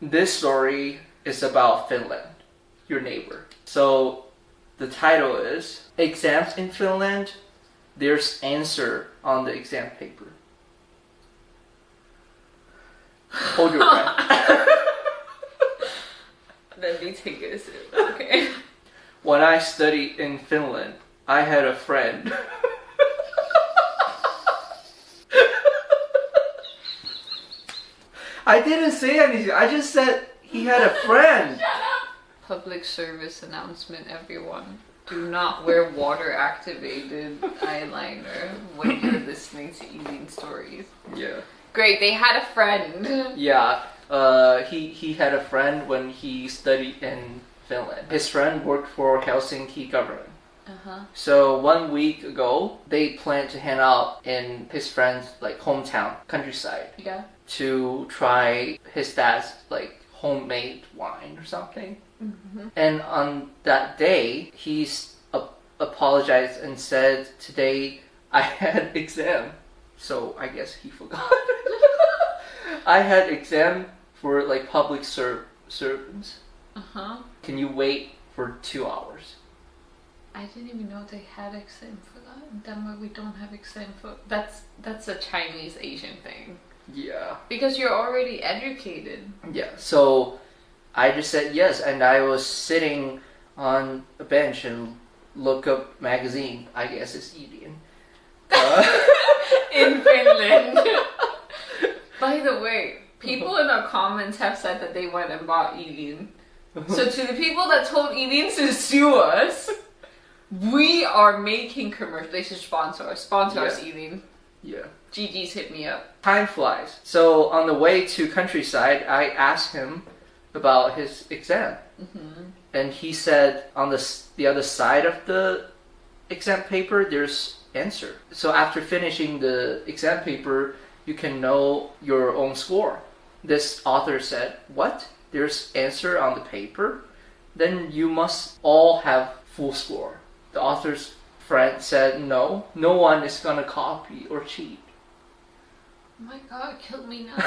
this story is about Finland, your neighbor. So the title is Exams in Finland, There's Answer on the Exam Paper. Hold your breath. Let me take a sip. Okay. When I studied in Finland, I had a friend. I didn't say anything. I just said he had a friend. Public service announcement, everyone. Do not wear water-activated eyeliner when you're listening to eating stories. Yeah. Great, they had a friend. Yeah. He had a friend when he studied in Finland. His friend worked for Helsinki government. So 1 week ago, they planned to hang out in his friend's hometown, countryside. Yeah. To try his dad's homemade wine or something. And on that day, he's apologized and said, "Today I had exam." So I guess he forgot. I had exam for public servants. Can you wait for 2 hours? I didn't even know they had exam for that. In Denmark, we don't have exam for that's a Chinese Asian thing. Yeah. Because you're already educated. Yeah. So I just said yes, and I was sitting on a bench and look up magazine. I guess it's eating. In Finland. By the way, people in our comments have said that they went and bought Elin. So to the people that told Elin to sue us, we are making commercials. They should sponsor us. Sponsor us, Elin. Yeah. GG's hit me up. Time flies. So on the way to countryside, I asked him about his exam. And he said on the other side of the exam paper, there's answer. So after finishing the exam paper, you can know your own score. This author said, "What? There's answer on the paper? Then you must all have full score." The author's friend said, no one is gonna copy or cheat. Oh my god, kill me now.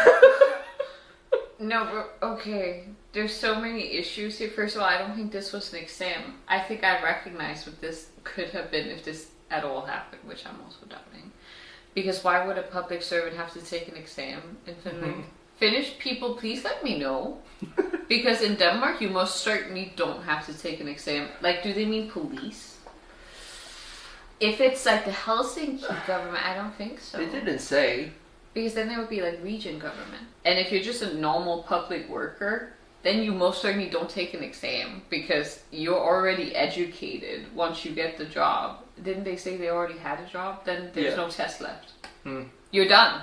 No, but okay. There's so many issues here. First of all, I don't think this was an exam. I think I recognize what this could have been if this at all happened, which I'm also doubting. Because why would a public servant have to take an exam in Finland? Finnish people, please let me know. Because in Denmark, you most certainly don't have to take an exam. Do they mean police? If it's the Helsinki government, I don't think so. They didn't say. Because then there would be region government. And if you're just a normal public worker, then you most certainly don't take an exam because you're already educated once you get the job. Didn't they say they already had a job? Then there's no test left. You're done.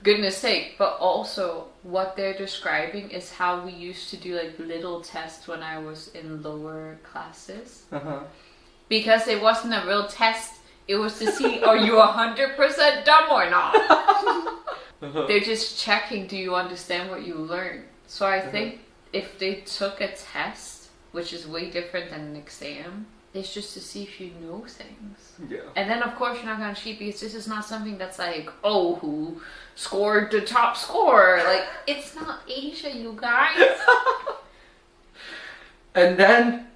Goodness sake. But also, what they're describing is how we used to do little tests when I was in lower classes. Because it wasn't a real test. It was to see, are you 100% dumb or not? They're just checking, do you understand what you learned? So I think if they took a test, which is way different than an exam, it's just to see if you know things. Yeah. And then of course you're not going to cheat because this is not something that's who scored the top score? It's not Asia, you guys. And then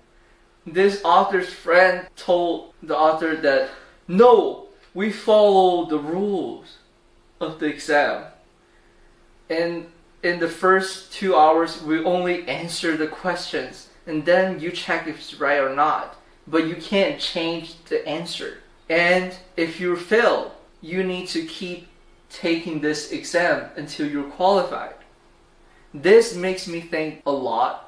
this author's friend told the author that, no, we follow the rules of the exam. And in the first 2 hours, we only answer the questions. And then you check if it's right or not. But you can't change the answer. And if you fail, you need to keep taking this exam until you're qualified. This makes me think a lot.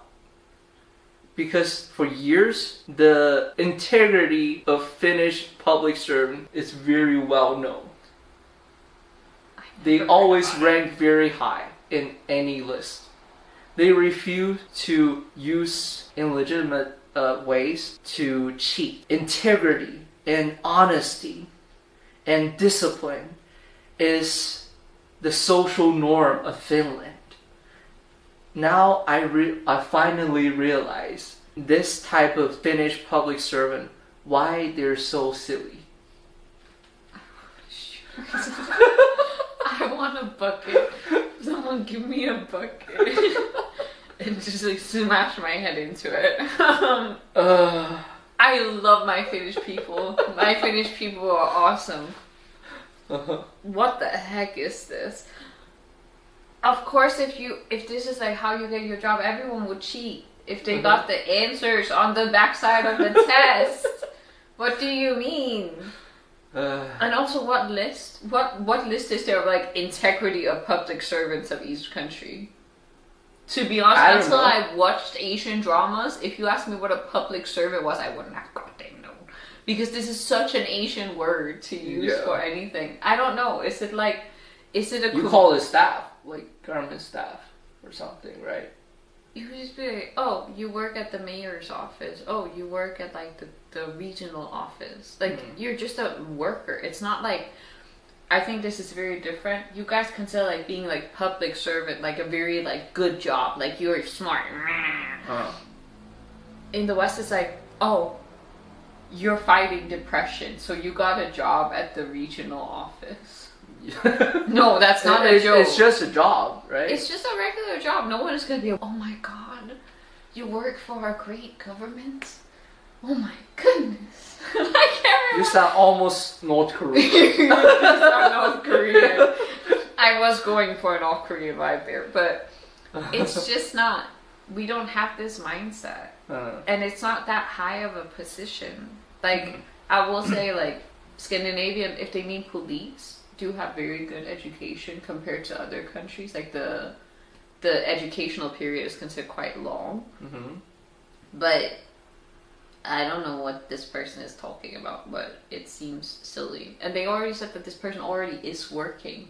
Because for years, the integrity of Finnish public servant is very well known. They always rank very high in any list. They refuse to use illegitimate ways to cheat. Integrity and honesty and discipline is the social norm of Finland. Now I finally realize this type of Finnish public servant, why they're so silly. I want a bucket. Someone give me a bucket and just like smash my head into it. I love my Finnish people. My Finnish people are awesome. What the heck is this? Of course, if this is like how you get your job, everyone would cheat if they got the answers on the backside of the test. What do you mean? And also, what list? What list is there of like integrity of public servants of each country? To be honest, until I watched Asian dramas, if you asked me what a public servant was, I wouldn't have goddamn known. Because this is such an Asian word to use for anything. I don't know. Is it a... You call it staff, like government staff or something, right? You could just be like, oh, you work at the mayor's office. Oh, you work at like the regional office. Like, you're just a worker. It's not like... I think this is very different. You guys consider like being like public servant like a very like good job. Like you're smart. In the West, it's like, oh, you're fighting depression, so you got a job at the regional office. No, that's not a joke. It's just a job, right? It's just a regular job. No one is gonna be, oh my god, you work for a great government? Oh my goodness. I can't remember. You sound almost North Korean. You sound North Korean. I was going for a North Korean vibe there, but it's just not. We don't have this mindset. And it's not that high of a position. Like, I will say, like, Scandinavian, if they mean police, do have very good education compared to other countries. Like, the educational period is considered quite long. But I don't know what this person is talking about, but it seems silly. And they already said that this person already is working.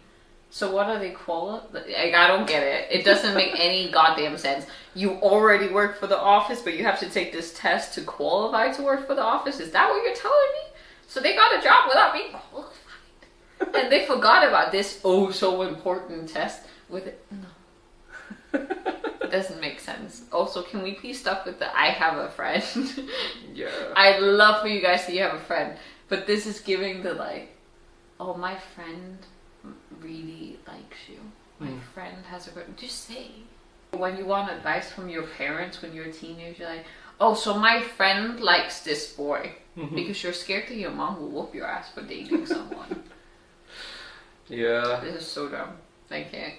So what are they qualified? Like, I don't get it. It doesn't make any goddamn sense. You already work for the office, but you have to take this test to qualify to work for the office? Is that what you're telling me? So they got a job without being qualified. And they forgot about this oh so important test with it. No. It doesn't make sense. Also, can we please stop with the I have a friend? Yeah. I'd love for you guys to have a friend. But this is giving the like, oh, my friend really likes you. My friend has a friend. Just say. When you want advice from your parents when you're a teenager, you're like, oh, so my friend likes this boy. Because you're scared that your mom will whoop your ass for dating someone. Yeah. This is so dumb. I can't.